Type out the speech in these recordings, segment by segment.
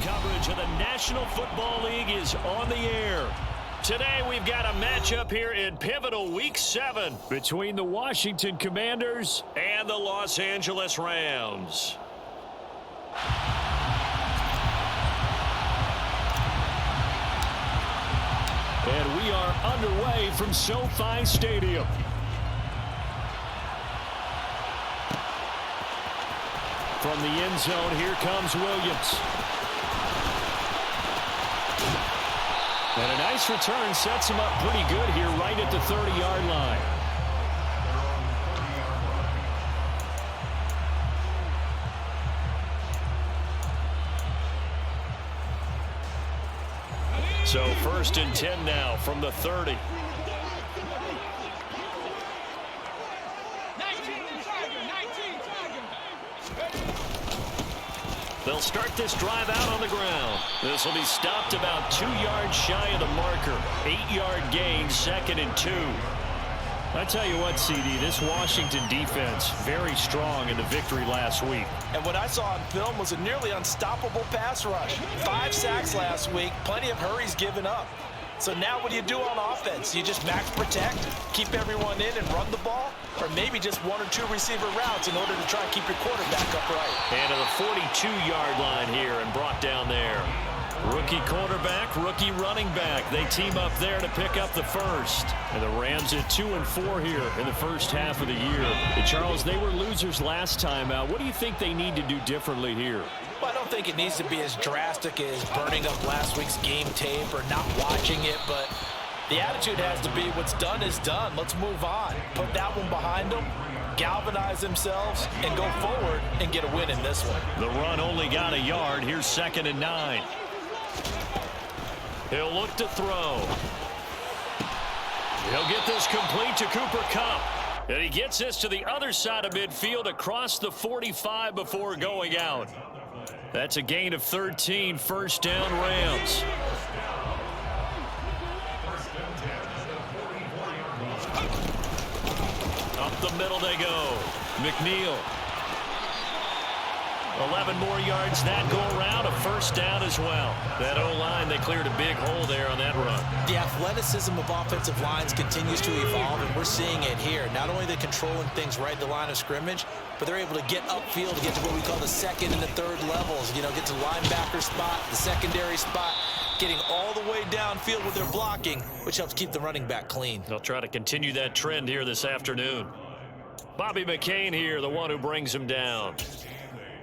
coverage of the National Football League is on the air. Today we've got a matchup here in pivotal Week 7 between the Washington Commanders and the Los Angeles Rams. And we are underway from SoFi Stadium. From the end zone, here comes Williams. And a nice return sets him up pretty good here right at the 30-yard line. So 1st and 10 now from the 30. They'll start this drive out on the ground. This will be stopped about 2 yards shy of the marker. 8-yard gain, 2nd and 2. I tell you what, CD, this Washington defense, very strong in the victory last week. And what I saw on film was a nearly unstoppable pass rush. 5 sacks last week, plenty of hurries given up. So now what do you do on offense? You just max protect, keep everyone in and run the ball? Or maybe just 1 or 2 receiver routes in order to try and keep your quarterback upright. And to the 42-yard line here and brought down there. Rookie quarterback, rookie running back. They team up there to pick up the first. And the Rams at 2-4 here in the first half of the year. And Charles, they were losers last time out. What do you think they need to do differently here? Well, I don't think it needs to be as drastic as burning up last week's game tape or not watching it, but the attitude has to be what's done is done. Let's move on. Put that one behind them, galvanize themselves, and go forward and get a win in this one. The run only got a yard. Here's 2nd and 9. He'll look to throw. He'll get this complete to Cooper Kupp. And he gets this to the other side of midfield across the 45 before going out. That's a gain of 13, 1st down Rams. Up the middle they go. McNeil. 11 more yards that go around, a 1st down as well. That O-line, they cleared a big hole there on that run. The athleticism of offensive lines continues to evolve, and we're seeing it here. Not only are they controlling things right at the line of scrimmage, but they're able to get upfield to get to what we call the 2nd and the 3rd levels. You know, get to the linebacker spot, the secondary spot, getting all the way downfield with their blocking, which helps keep the running back clean. They'll try to continue that trend here this afternoon. Bobby McCain here, the one who brings him down.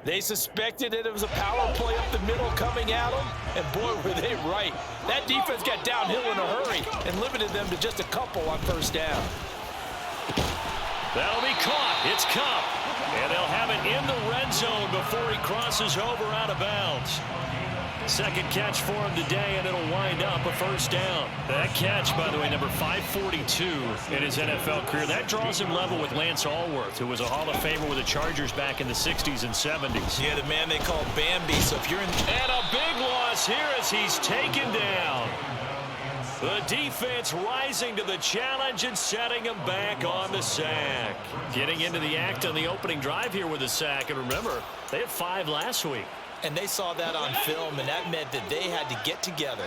They suspected it was a power play up the middle coming at them, and boy, were they right. That defense got downhill in a hurry and limited them to just a couple on 1st down. That'll be caught. It's Kupp. And they'll have it in the red zone before he crosses over out of bounds. 2nd catch for him today, and it'll wind up a 1st down. That catch, by the way, number 542 in his NFL career. That draws him level with Lance Allworth, who was a Hall of Famer with the Chargers back in the 60s and 70s. Yeah, the man they call Bambi. So if you're in... And a big loss here as he's taken down. The defense rising to the challenge and setting him back on the sack. Getting into the act on the opening drive here with a sack. And remember, they had 5 last week. And they saw that on film, and that meant that they had to get together.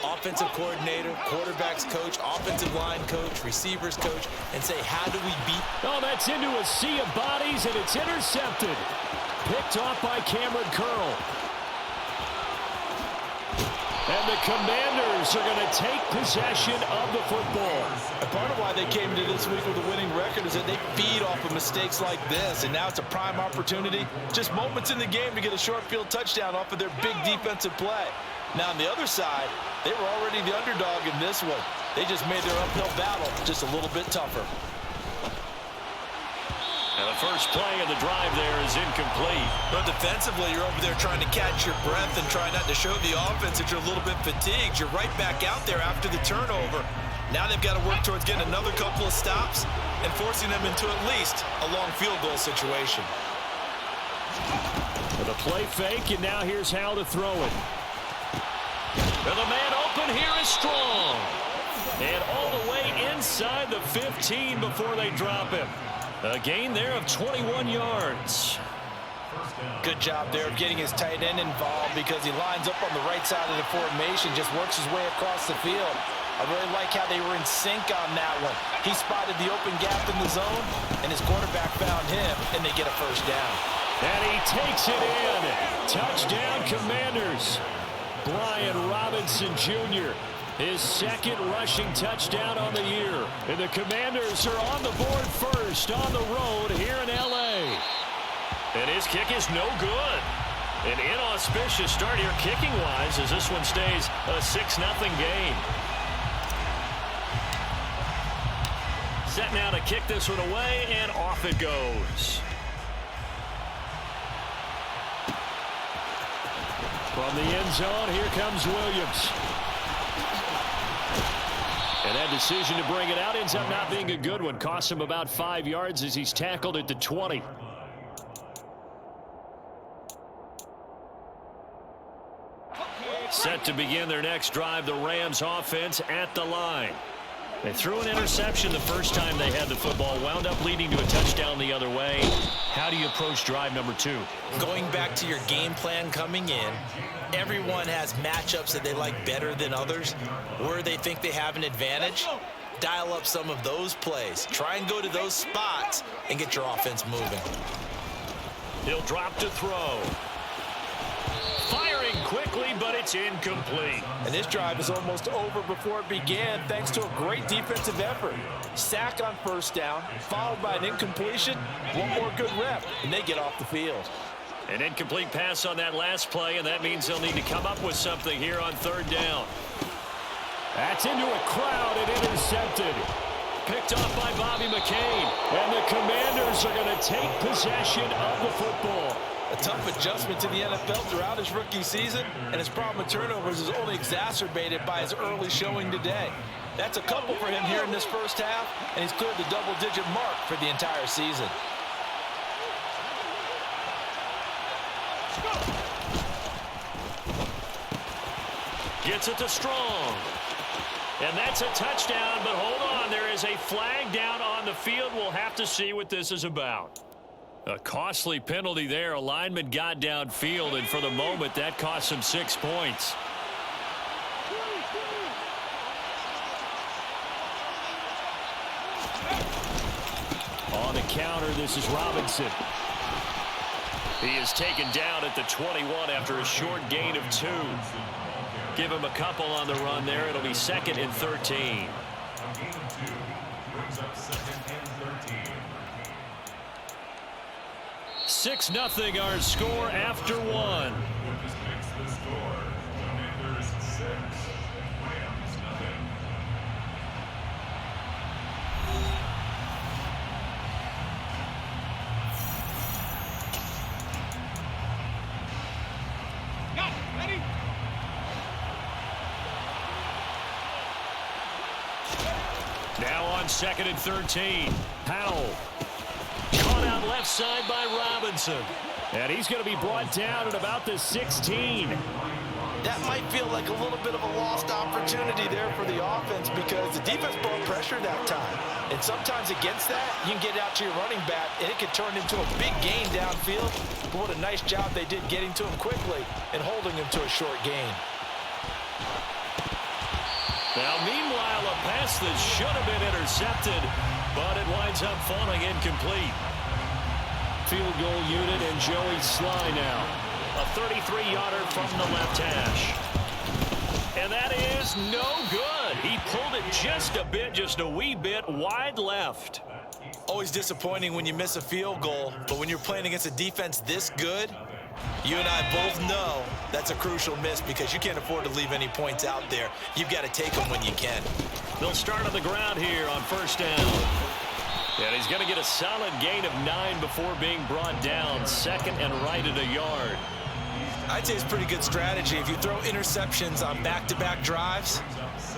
Offensive coordinator, quarterbacks coach, offensive line coach, receivers coach, and say, how do we beat? Oh, that's into a sea of bodies, and it's intercepted. Picked off by Cameron Curl. And the Commanders are going to take possession of the football. And part of why they came into this week with a winning record is that they feed off of mistakes like this, and now it's a prime opportunity. Just moments in the game to get a short field touchdown off of their big defensive play. Now on the other side, they were already the underdog in this one. They just made their uphill battle just a little bit tougher. And the first play of the drive there is incomplete. But defensively, you're over there trying to catch your breath and try not to show the offense that you're a little bit fatigued. You're right back out there after the turnover. Now they've got to work towards getting another couple of stops and forcing them into at least a long field goal situation. With a play fake, and now here's how to throw it. And the man open here is Strong. And all the way inside the 15 before they drop him. A gain there of 21 yards. Good job there of getting his tight end involved because he lines up on the right side of the formation, just works his way across the field. I really like how they were in sync on that one. He spotted the open gap in the zone, and his quarterback found him, and they get a first down. And he takes it in. Touchdown, Commanders. Brian Robinson Jr., his second rushing touchdown on the year. And the Commanders are on the board first on the road here in L.A. And his kick is no good. An inauspicious start here kicking-wise as this one stays a 6-0 game. Set now to kick this one away, and off it goes. From the end zone, here comes Williams. And that decision to bring it out ends up not being a good one. Costs him about 5 yards as he's tackled at the 20. Set to begin their next drive, the Rams offense at the line. They threw an interception the first time they had the football, wound up leading to a touchdown the other way. How do you approach drive number 2? Going back to your game plan coming in, everyone has matchups that they like better than others, where they think they have an advantage. Dial up some of those plays. Try and go to those spots and get your offense moving. He'll drop to throw. Firing quickly, but it's incomplete. And this drive is almost over before it began thanks to a great defensive effort. Sack on first down, followed by an incompletion. One more good rep, and they get off the field. An incomplete pass on that last play, and that means they'll need to come up with something here on third down. That's into a crowd and intercepted. Picked off by Bobby McCain. And the Commanders are going to take possession of the football. A tough adjustment to the NFL throughout his rookie season, and his problem with turnovers is only exacerbated by his early showing today. That's a couple for him here in this first half, and he's cleared the double-digit mark for the entire season. Gets it to Strong. And that's a touchdown, but hold on. There is a flag down on the field. We'll have to see what this is about. A costly penalty there. A lineman got downfield, and for the moment, that cost him 6 points. On the counter, this is Robinson. He is taken down at the 21 after a short gain of 2. Give him a couple on the run there. It'll be 2nd and 13. 6-0 our score after 1. Now on 2nd and 13. Powell. Caught out left side by Robinson. And he's going to be brought down at about the 16. That might feel like a little bit of a lost opportunity there for the offense because the defense brought pressure that time. And sometimes against that, you can get out to your running back, and it can turn into a big gain downfield. But what a nice job they did getting to him quickly and holding him to a short gain. Now, meanwhile, a pass that should have been intercepted, but it winds up falling incomplete. Field goal unit and Joey Sly now. A 33-yarder from the left hash. And that is no good. He pulled it just a bit, just a wee bit wide left. Always disappointing when you miss a field goal, but when you're playing against a defense this good, you and I both know that's a crucial miss because you can't afford to leave any points out there. You've got to take them when you can. They'll start on the ground here on first down. And he's going to get a solid gain of 9 before being brought down. 2nd and right at a yard. I'd say it's pretty good strategy. If you throw interceptions on back-to-back drives,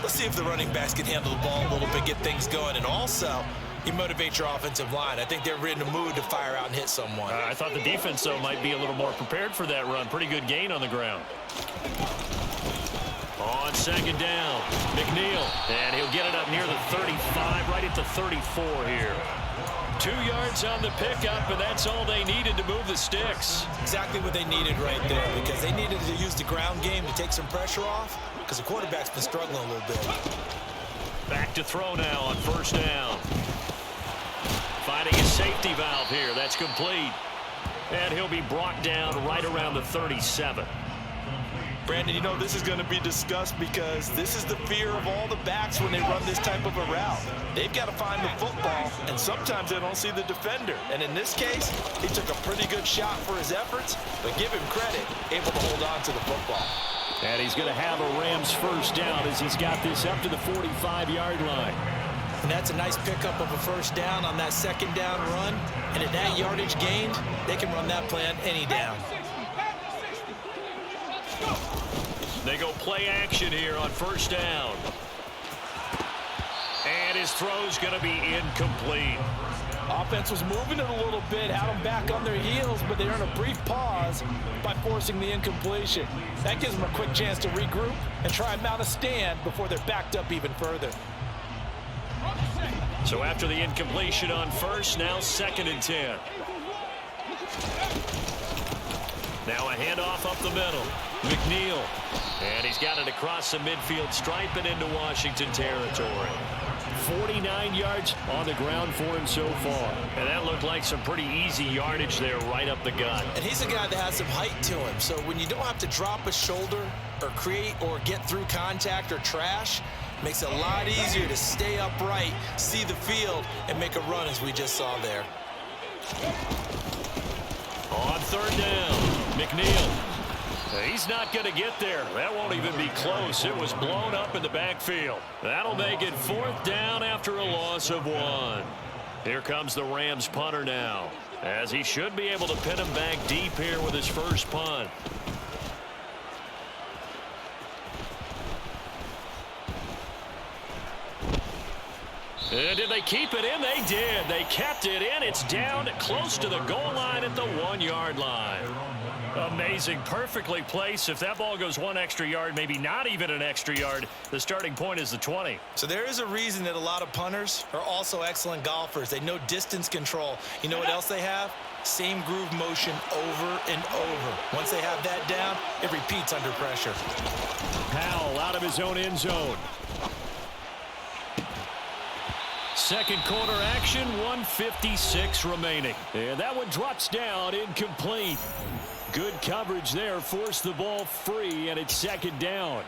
let's see if the running backs can handle the ball a little bit, get things going. And also, you motivate your offensive line. I think they're in the mood to fire out and hit someone. I thought the defense, though, might be a little more prepared for that run. Pretty good gain on the ground. On 2nd down, McNeil. And he'll get it up near the 35, right at the 34 here. 2 yards on the pickup, and that's all they needed to move the sticks. Exactly what they needed right there, because they needed to use the ground game to take some pressure off, because the quarterback's been struggling a little bit. Back to throw now on first down. Finding a safety valve here. That's complete. And he'll be brought down right around the 37. Brandon, you know, this is going to be discussed because this is the fear of all the backs when they run this type of a route. They've got to find the football, and sometimes they don't see the defender. And in this case, he took a pretty good shot for his efforts, but give him credit, able to hold on to the football. And he's going to have a Rams first down as he's got this up to the 45-yard line. And that's a nice pickup of a first down on that second down run. And at that yardage gained, they can run that plan any down. They go play action here on first down. And his throw's going to be incomplete. Offense was moving it a little bit, had them back on their heels, but they earned a brief pause by forcing the incompletion. That gives them a quick chance to regroup and try and mount a stand before they're backed up even further. So after the incompletion on first, now 2nd and 10. Now a handoff up the middle. McNeil. And he's got it across the midfield stripe and into Washington territory. 49 yards on the ground for him so far. And that looked like some pretty easy yardage there right up the gut. And he's a guy that has some height to him. So when you don't have to drop a shoulder or create or get through contact or trash, makes it a lot easier to stay upright, see the field, and make a run as we just saw there. On third down, McNeil. He's not going to get there. That won't even be close. It was blown up in the backfield. That'll make it 4th down after a loss of 1. Here comes the Rams punter now, as he should be able to pin him back deep here with his first punt. Did they keep it in? They did. They kept it in. It's down close to the goal line at the 1-yard line. Amazing. Perfectly placed. If that ball goes 1 extra yard, maybe not even an extra yard, the starting point is the 20. So there is a reason that a lot of punters are also excellent golfers. They know distance control. You know what else they have? Same groove motion over and over. Once they have that down, it repeats under pressure. Powell out of his own end zone. Second quarter action, 1:56 remaining. And that one drops down, incomplete. Good coverage there, forced the ball free, and it's 2nd down.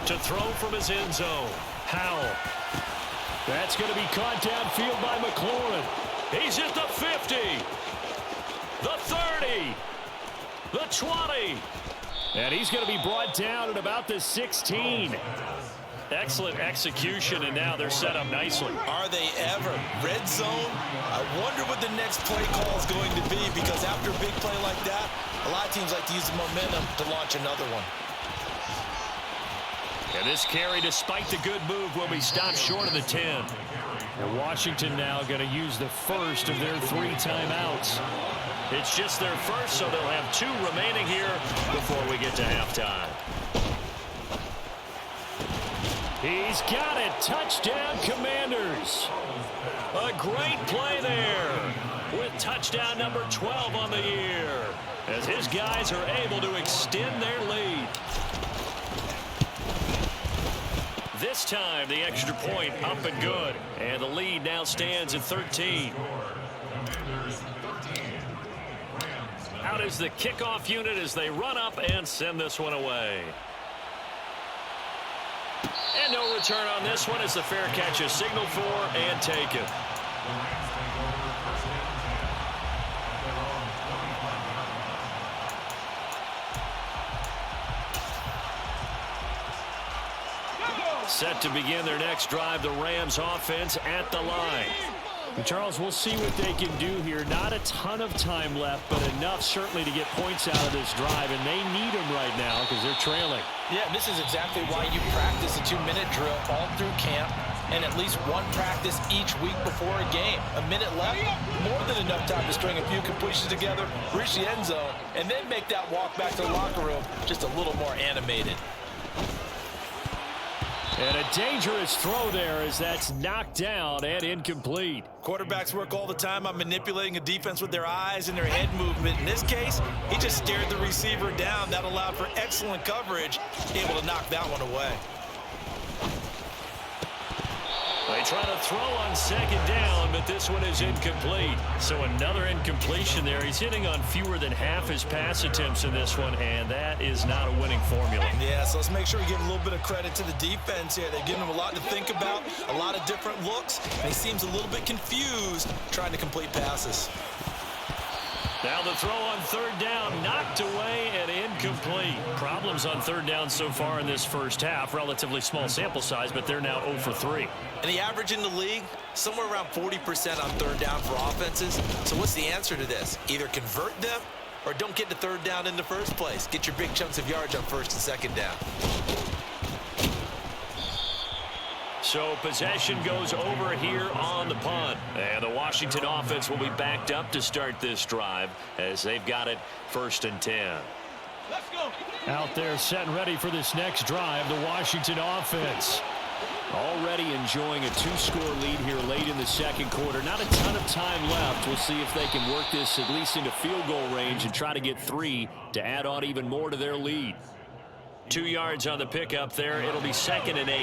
To throw from his end zone, Howell. That's going to be caught downfield by McLaurin. He's at the 50, the 30, the 20. And he's going to be brought down at about the 16. Excellent execution, and now they're set up nicely. Are they ever? Red zone? I wonder what the next play call is going to be, because after a big play like that, a lot of teams like to use the momentum to launch another one. And this carry, despite the good move, will be stopped short of the 10. And Washington now going to use the first of their 3 timeouts. It's just their first, so they'll have 2 remaining here before we get to halftime. He's got it. Touchdown, Commanders. A great play there with touchdown number 12 on the year, as his guys are able to extend their lead. This time, the extra point up and good. And the lead now stands at 13. Out is the kickoff unit as they run up and send this one away. And no return on this one as the fair catch is signaled for and taken. Set to begin their next drive, the Rams offense at the line. Charles, we'll see what they can do here. Not a ton of time left, but enough certainly to get points out of this drive, and they need them right now because they're trailing. Yeah, this is exactly why you practice a 2-minute drill all through camp and at least one practice each week before a game. A minute left, more than enough time to string a few completions together, reach the end zone, and then make that walk back to the locker room just a little more animated. And a dangerous throw there as that's knocked down and incomplete. Quarterbacks work all the time on manipulating a defense with their eyes and their head movement. In this case, he just stared the receiver down. That allowed for excellent coverage, able to knock that one away. They try to throw on second down, but this one is incomplete. So another incompletion there. He's hitting on fewer than half his pass attempts in this one, and that is not a winning formula. Yeah, so let's make sure we give a little bit of credit to the defense here. They've given him a lot to think about, a lot of different looks, and he seems a little bit confused trying to complete passes. Now the throw on third down, knocked away and incomplete. Problems on third down so far in this first half. Relatively small sample size, but they're now 0 for 3. And the average in the league, somewhere around 40% on third down for offenses. So what's the answer to this? Either convert them or don't get to third down in the first place. Get your big chunks of yards on first and second down. So possession goes over here on the punt. And the Washington offense will be backed up to start this drive as they've got it 1st and 10. Let's go. Out there set and ready for this next drive, the Washington offense. Already enjoying a 2-score lead here late in the second quarter. Not a ton of time left. We'll see if they can work this at least into field goal range and try to get 3 to add on even more to their lead. 2 yards on the pickup there. It'll be 2nd and 8.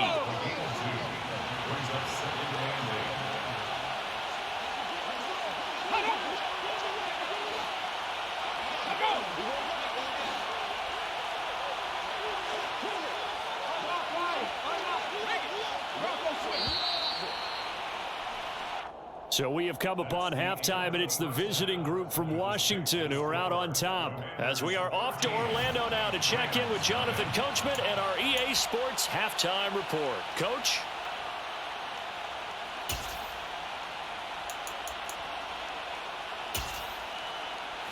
So we have come upon halftime, and it's the visiting group from Washington who are out on top. As we are off to Orlando now to check in with Jonathan Coachman and our EA Sports Halftime Report. Coach?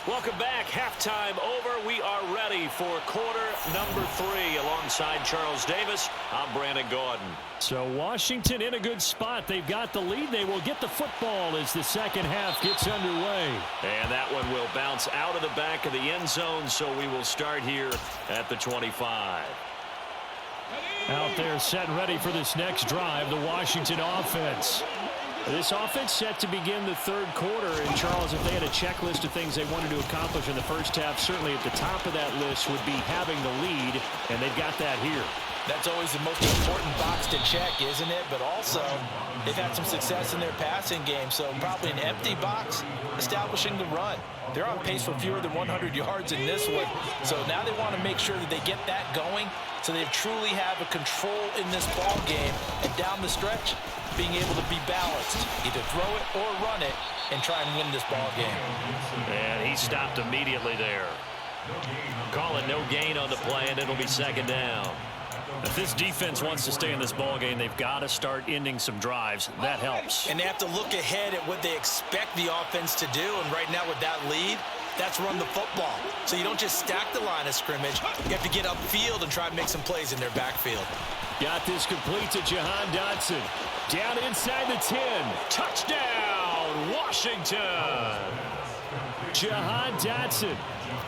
Welcome back. Halftime over. We are ready for quarter number 3. Alongside Charles Davis, I'm Brandon Gordon. So Washington in a good spot. They've got the lead. They will get the football as the second half gets underway. And that one will bounce out of the back of the end zone, so we will start here at the 25. Out there set and ready for this next drive, the Washington offense. This offense set to begin the third quarter. And, Charles, if they had a checklist of things they wanted to accomplish in the first half, certainly at the top of that list would be having the lead, and they've got that here. That's always the most important box to check, isn't it? But also, they've had some success in their passing game, so probably an empty box establishing the run. They're on pace for fewer than 100 yards in this one, so now they want to make sure that they get that going so they truly have a control in this ball game, and down the stretch, being able to be balanced, either throw it or run it, and try and win this ball game. And he stopped immediately there. Call it no gain on the play, and it'll be second down. If this defense wants to stay in this ball game, they've got to start ending some drives. That helps. And they have to look ahead at what they expect the offense to do, and right now with that lead, that's run the football. So you don't just stack the line of scrimmage. You have to get upfield and try and make some plays in their backfield. Got this complete to Jahan Dotson. Down inside the 10. Touchdown, Washington. Jahan Dotson,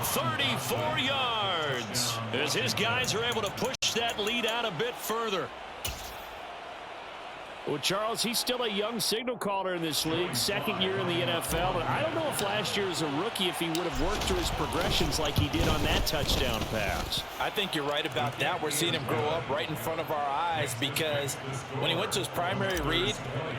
34 yards. As his guys are able to push that lead out a bit further. Well, Charles, he's still a young signal caller in this league, 2nd year in the NFL. And I don't know if last year as a rookie, if he would have worked through his progressions like he did on that touchdown pass. I think you're right about that. We're seeing him grow up right in front of our eyes because when he went to his primary read,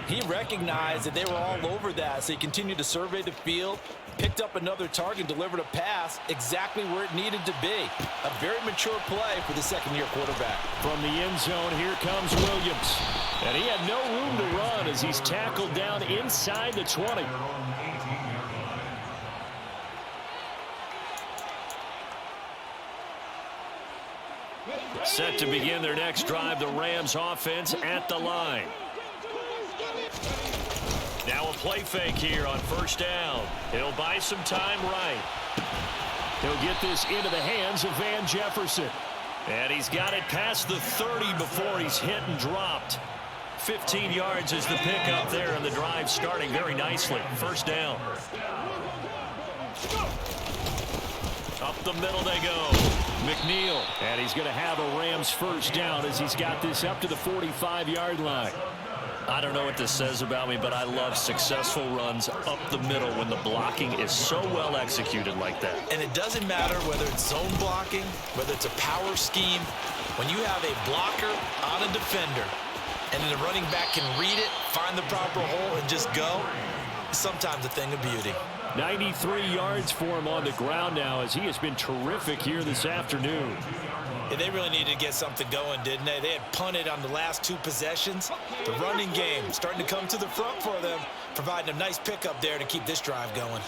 he recognized that they were all over that. So he continued to survey the field, picked up another target, delivered a pass exactly where it needed to be. A very mature play for the 2nd-year quarterback. From the end zone, here comes Williams. And he had no room to run as he's tackled down inside the 20. Set to begin their next drive, the Rams offense at the line. Now a play fake here on first down. He'll buy some time right. He'll get this into the hands of Van Jefferson. And he's got it past the 30 before he's hit and dropped. 15 yards is the pickup there, and the drive starting very nicely. First down. Up the middle they go. McNeil. And he's going to have a Rams first down as he's got this up to the 45-yard line. I don't know what this says about me, but I love successful runs up the middle when the blocking is so well executed like that. And it doesn't matter whether it's zone blocking, whether it's a power scheme. When you have a blocker on a defender, and then the running back can read it, find the proper hole, and just go, sometimes a thing of beauty. 93 yards for him on the ground now as he has been terrific here this afternoon. Yeah, they really needed to get something going, didn't they? They had punted on the last two possessions. The running game starting to come to the front for them, providing a nice pickup there to keep this drive going.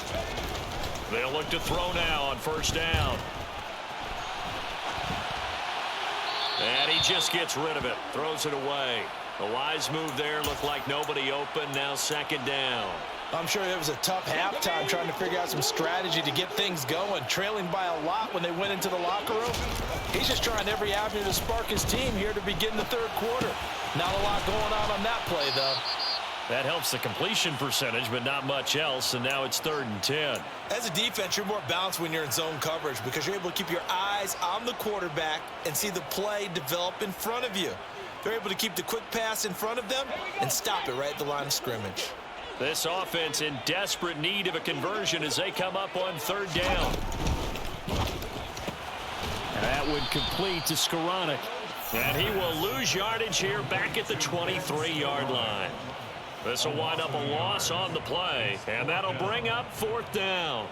They'll look to throw now on first down. And he just gets rid of it, throws it away. A wise move there, looked like nobody open, now second down. I'm sure it was a tough halftime trying to figure out some strategy to get things going, trailing by a lot when they went into the locker room. He's just trying every avenue to spark his team here to begin the third quarter. Not a lot going on that play, though. That helps the completion percentage, but not much else, and now it's 3rd and 10. As a defense, you're more balanced when you're in zone coverage because you're able to keep your eyes on the quarterback and see the play develop in front of you. They're able to keep the quick pass in front of them and stop it right at the line of scrimmage. This offense in desperate need of a conversion as they come up on 3rd down. And that would complete to Skoranek. And he will lose yardage here back at the 23-yard line. This will wind up a loss on the play, and that'll bring up 4th down.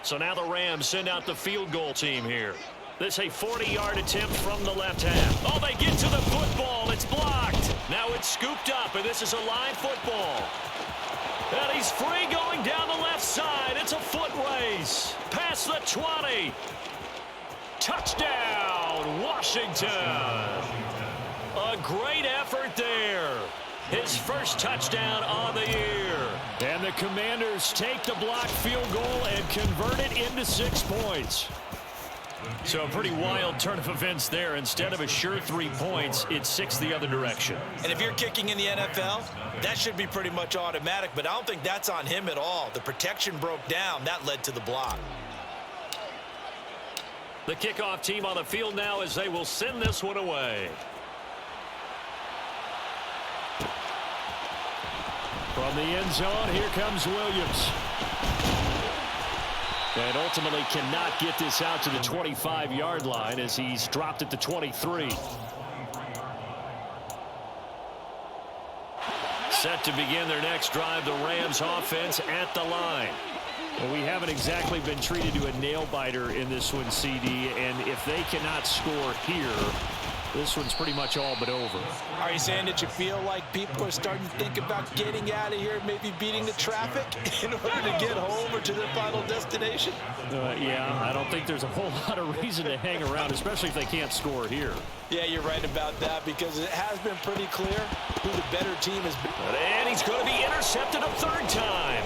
So now the Rams send out the field goal team here. This a 40-yard attempt from the left half. Oh, they get to the football. It's blocked. Now it's scooped up, and this is a live football. And he's free going down the left side. It's a foot race. Past the 20. Touchdown, Washington. A great effort there. His first touchdown on the year. And the Commanders take the blocked field goal and convert it into 6 points. So a pretty wild turn of events there. Instead of a sure 3 points, it's 6 the other direction. And if you're kicking in the NFL, that should be pretty much automatic, but I don't think that's on him at all. The protection broke down. That led to the block. The kickoff team on the field now as they will send this one away. From the end zone, here comes Williams. And ultimately cannot get this out to the 25-yard line as he's dropped at the 23. Set to begin their next drive, the Rams offense at the line. Well, we haven't exactly been treated to a nail-biter in this one, CD, and if they cannot score here, this one's pretty much all but over. Are you saying that you feel like people are starting to think about getting out of here, maybe beating the traffic in order to get home or to their final destination? Yeah, I don't think there's a whole lot of reason to hang around, especially if they can't score here. Yeah, you're right about that because it has been pretty clear who the better team has been. And he's going to be intercepted a 3rd time.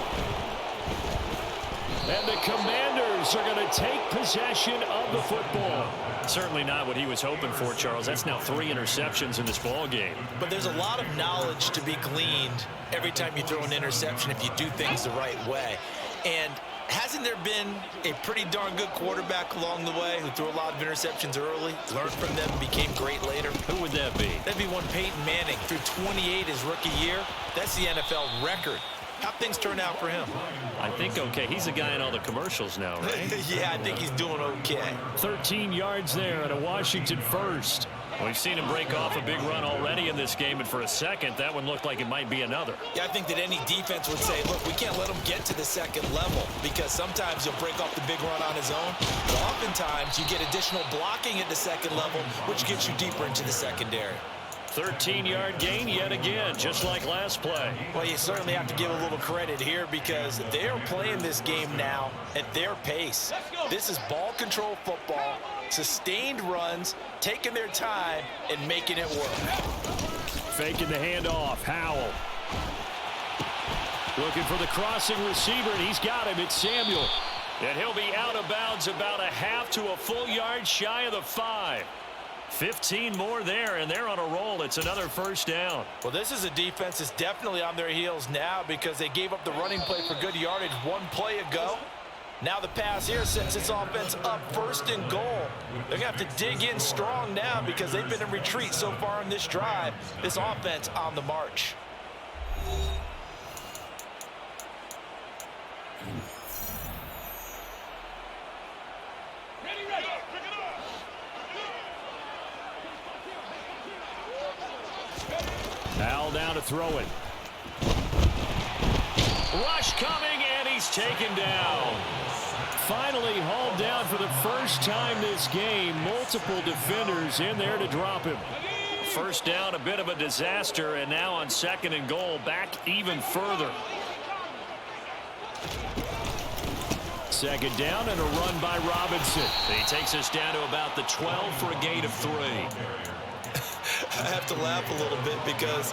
And the Commanders are going to take possession of the football. Certainly not what he was hoping for, Charles. That's now 3 interceptions in this ball game. But there's a lot of knowledge to be gleaned every time you throw an interception if you do things the right way. And hasn't there been a pretty darn good quarterback along the way who threw a lot of interceptions early, learned from them, and became great later? Who would that be? That'd be one Peyton Manning. Threw 28 his rookie year. That's the NFL record. How'd things turn out for him? I think okay. He's the guy in all the commercials now, right? Yeah, I think he's doing okay. 13 yards there and a Washington first. We've seen him break off a big run already in this game, and for a second, that one looked like it might be another. Yeah, I think that any defense would say, look, we can't let him get to the second level because sometimes he'll break off the big run on his own, but oftentimes you get additional blocking at the second level, which gets you deeper into the secondary. 13-yard gain yet again, just like last play. Well, you certainly have to give a little credit here because they're playing this game now at their pace. This is ball control football, sustained runs, taking their time, and making it work. Faking the handoff, Howell. Looking for the crossing receiver, and he's got him. It's Samuel. And he'll be out of bounds about a half to a full yard shy of the 5. 15 more there, and they're on a roll. It's another first down. Well, this is a defense that's definitely on their heels now because they gave up the running play for good yardage one play ago. Now the pass here sets this offense up first and goal. They're going to have to dig in strong now because they've been in retreat so far in this drive. This offense on the march. Al down to throw it. Rush coming, and he's taken down. Finally hauled down for the first time this game. Multiple defenders in there to drop him. First down, a bit of a disaster, and now on second and goal, back even further. Second down and a run by Robinson. He takes us down to about the 12 for a gain of 3. I have to laugh a little bit because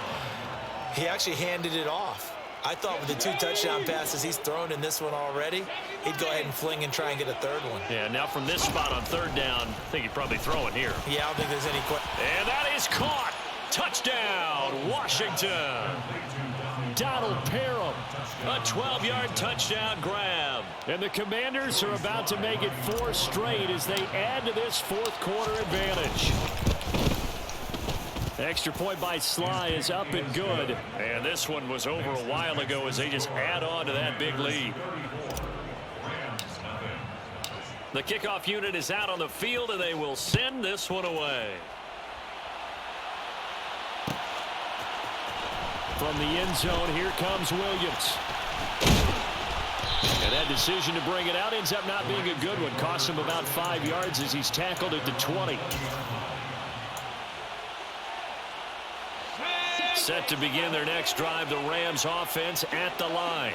he actually handed it off. I thought with the 2 touchdown passes he's thrown in this one already, he'd go ahead and fling and try and get a third one. Yeah, now from this spot on third down, I think he'd probably throw it here. Yeah, I don't think there's any question. And that is caught. Touchdown, Washington. Donald Parham, a 12-yard touchdown grab. And the Commanders are about to make it 4 straight as they add to this fourth quarter advantage. Extra point by Sly is up and good. And this one was over a while ago as they just add on to that big lead. The kickoff unit is out on the field, and they will send this one away. From the end zone, here comes Williams. And that decision to bring it out ends up not being a good one. Costs him about 5 yards as he's tackled at the 20. Set to begin their next drive, the Rams offense at the line.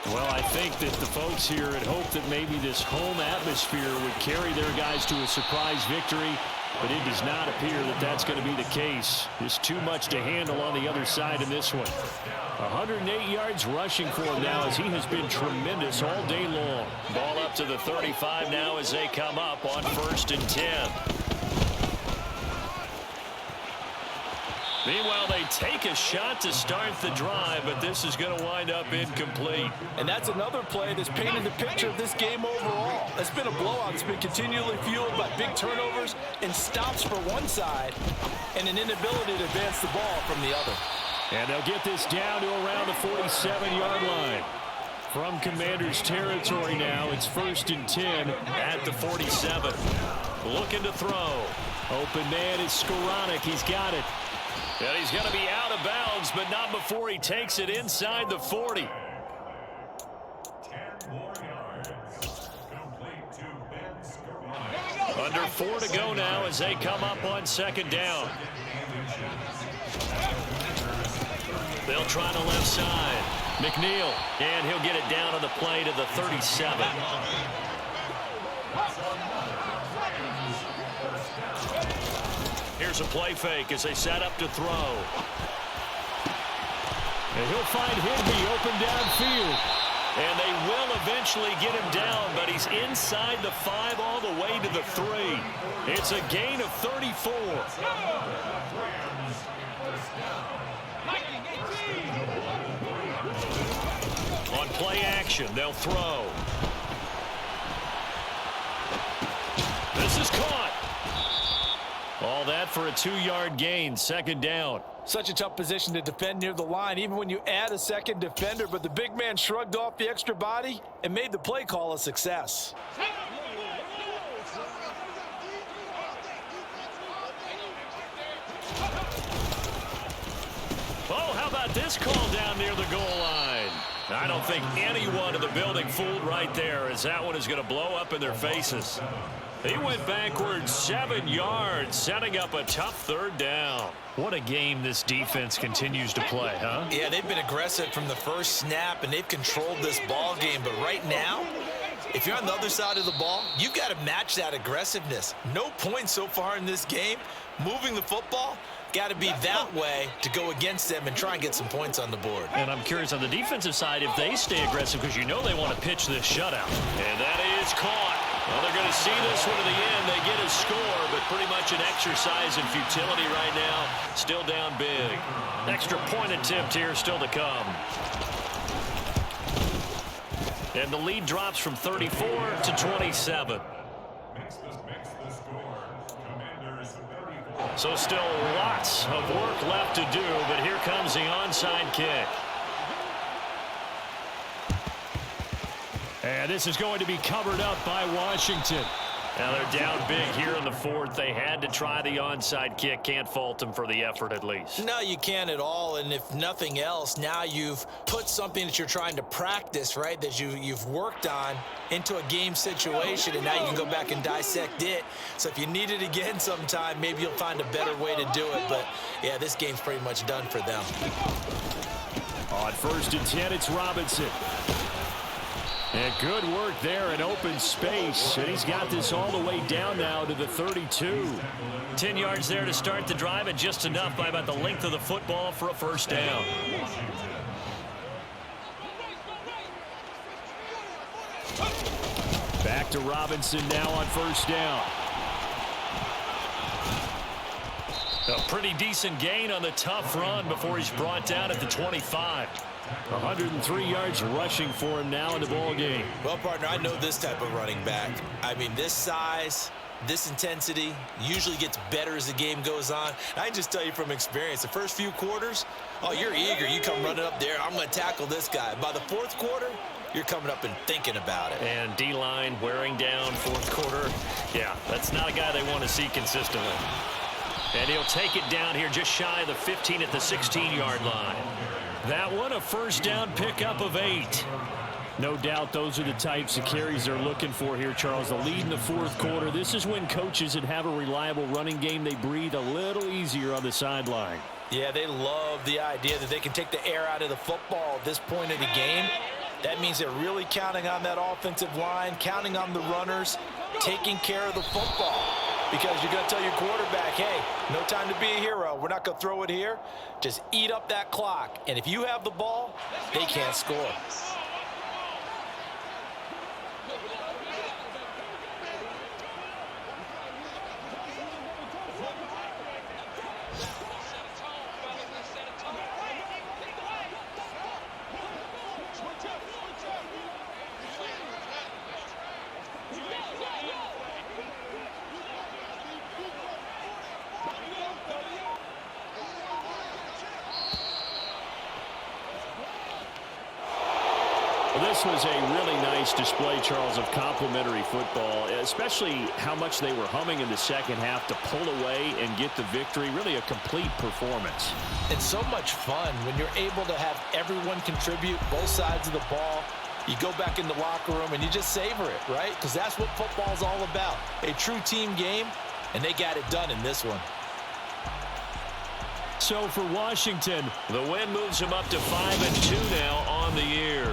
Well, I think that the folks here had hoped that maybe this home atmosphere would carry their guys to a surprise victory, but it does not appear that that's going to be the case. There's too much to handle on the other side in this one. 108 yards rushing for him now as he has been tremendous all day long. Ball up to the 35 now as they come up on 1st and 10. Meanwhile, they take a shot to start the drive, but this is going to wind up incomplete. And that's another play that's painted the picture of this game overall. It's been a blowout. It's been continually fueled by big turnovers and stops for one side and an inability to advance the ball from the other. And they'll get this down to around the 47-yard line. From Commanders territory now, it's 1st and 10 at the 47. Looking to throw. Open man is Skoranek. He's got it. And he's going to be out of bounds, but not before he takes it inside the 40. Under 4 to go now as they come up on 2nd down. They'll try the left side. McNeil, and he'll get it down on the play to the 37. Here's a play fake as they set up to throw. And he'll find Higbee open downfield. And they will eventually get him down, but he's inside the 5 all the way to the 3. It's a gain of 34. On play action, they'll throw. This is caught. All that for a 2-yard gain, 2nd down. Such a tough position to defend near the line, even when you add a second defender, but the big man shrugged off the extra body and made the play call a success. Oh, how about this call down near the goal line? I don't think anyone in the building fooled right there, as that one is going to blow up in their faces. He went backwards 7 yards, setting up a tough 3rd down. What a game this defense continues to play, huh? Yeah, they've been aggressive from the first snap, and they've controlled this ball game. But right now, If you're on the other side of the ball, you've got to match that aggressiveness. No points so far in this game. Moving the football, got to be that way to go against them and try and get some points on the board. And I'm curious on the defensive side if they stay aggressive, because you know they want to pitch this shutout. And that is caught. Well, they're going to see this one to the end. They get a score, but pretty much an exercise in futility right now. Still down big. Extra point attempt here still to come. And the lead drops from 34 to 27. So still lots of work left to do, but here comes the onside kick. And this is going to be covered up by Washington. Now they're down big here in the fourth. They had to try the onside kick. Can't fault them for the effort at least. No, you can't at all. And if nothing else, now you've put something that you're trying to practice, right, that you've worked on into a game situation, and now you can go back and dissect it. So if you need it again sometime, maybe you'll find a better way to do it. But, yeah, this game's pretty much done for them. On 1st and 10, it's Robinson. And good work there in open space. And he's got this all the way down now to the 32. 10 yards there to start the drive, and just enough by about the length of the football for a first down. Back to Robinson now on 1st down. A pretty decent gain on the tough run before he's brought down at the 25. 103 yards rushing for him now in the ball game. Well, partner, I know this type of running back. I mean, this size, this intensity usually gets better as the game goes on. And I can just tell you from experience, the first few quarters, oh, you're eager. You come running up there, I'm going to tackle this guy. By the 4th quarter, you're coming up and thinking about it. And D-line wearing down 4th quarter. Yeah, that's not a guy they want to see consistently. And he'll take it down here just shy of the 15 at the 16-yard line. That one, a first down pickup of 8. No doubt those are the types of carries they're looking for here, Charles. The lead in the 4th quarter. This is when coaches that have a reliable running game, they breathe a little easier on the sideline. Yeah, they love the idea that they can take the air out of the football at this point of the game. That means they're really counting on that offensive line, counting on the runners, taking care of the football. Because you're going to tell your quarterback, hey, no time to be a hero. We're not going to throw it here. Just eat up that clock. And if you have the ball, they can't score. This was a really nice display, Charles, of complimentary football, especially how much they were humming in the second half to pull away and get the victory. Really a complete performance. It's so much fun when you're able to have everyone contribute, both sides of the ball. You go back in the locker room and you just savor it, right? Because that's what football's all about. A true team game, and they got it done in this one. So for Washington, the win moves them up to 5-2 now on the year.